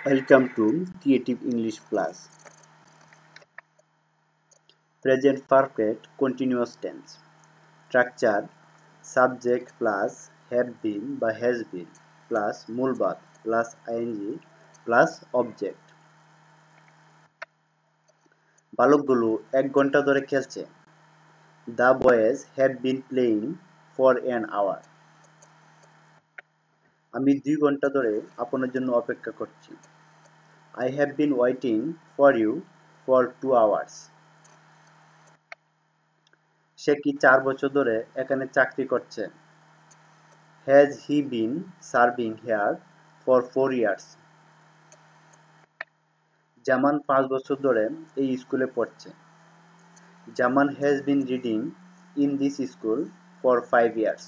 Welcome to Creative English Plus. Present perfect continuous tense. Structure subject plus have been by has been plus mulbat plus ing plus object. বালকগুলো 1 ঘন্টা ধরে খেলছে। The boys have been playing for an hour. আমি 2 ঘন্টা ধরে আপনার জন্য অপেক্ষা করছি। I have been waiting for you for 2 hours. সে কি 4 বছর ধরে এখানে চাকরি করছে? Has he been serving here for 4 years? জামান 5 বছর ধরে এই স্কুলে পড়ছে। জামান has been reading in this school for 5 years.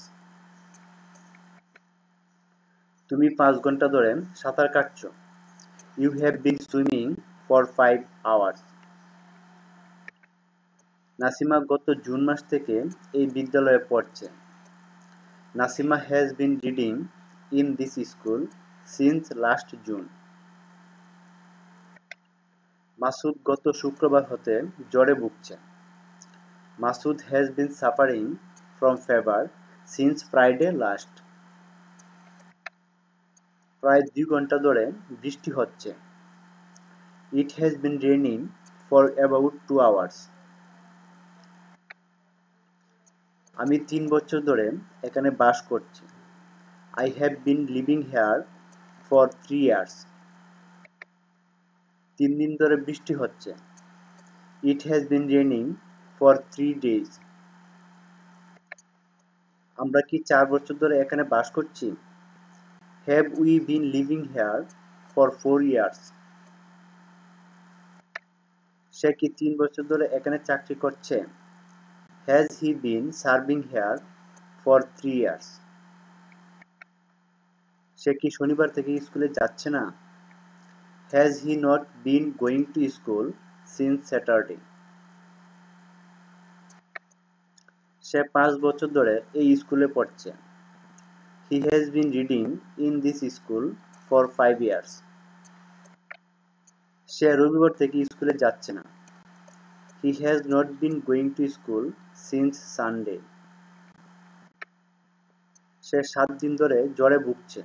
তুমি 5 ঘন্টা ধরে সাঁতার কাটছো। You have been swimming for 5 hours. Nasima গত জুন মাস থেকে এই বিদ্যালয়ে পড়ছে। Nasima has been reading in this school since last June. Masud গত শুক্রবার হতে জ্বরে ভুগছে। Masud has been suffering from fever since Friday last. প্রায় 2 ঘন্টা ধরে বৃষ্টি হচ্ছে। It has been raining for about 2 hours. আমি 3 বছর ধরে এখানে বাস করছি। I have been living here for 3 years. 3 দিন ধরে বৃষ্টি হচ্ছে। It has been raining for 3 days. আমরা কি 4 বছর ধরে এখানে বাস করছি? Have we been living here for 4 years? সে কি 3 বছর ধরে এখানে চাকরি করছে? Has he been serving here for 3 years? সে কি শনিবার থেকে স্কুলে যাচ্ছে না? Has he not been going to school since Saturday? সে 5 বছর ধরে এই স্কুলে পড়ছে। He has been reading in this school for 5 years. সে রবিবার থেকে স্কুলে যাচ্ছে না। He has not been going to school since Sunday. সে 7 দিন ধরে জ্বরে ভুগছে।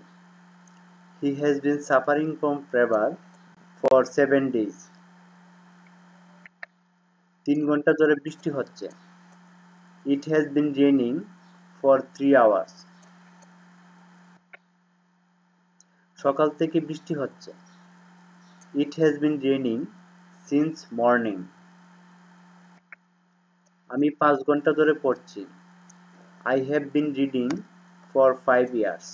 He has been suffering from fever for 7 days. 3 ঘন্টা ধরে বৃষ্টি হচ্ছে। It has been raining for 3 hours. সকাল থেকে বৃষ্টি হচ্ছে। It has been raining since morning. আমি 5 ঘন্টা ধরে পড়ছি। I have been reading for 5 years.